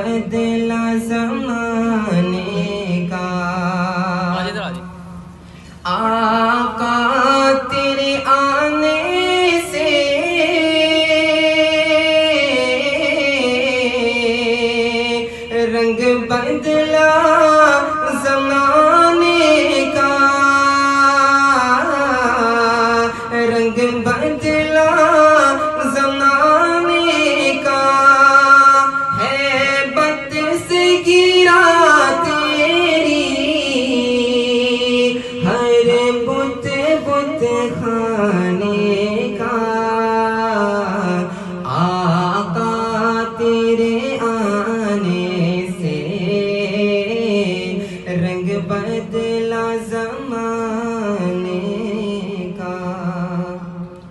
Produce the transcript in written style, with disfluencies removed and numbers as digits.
بدلا زمانے کا آقا تیرے آنے سے رنگ بدلا زمانے کا رنگ بدلا زمانے کا ہے بت سے گرا تیری ہر بت بت خانے کا آقا تیرے آنے سے رنگ بدلا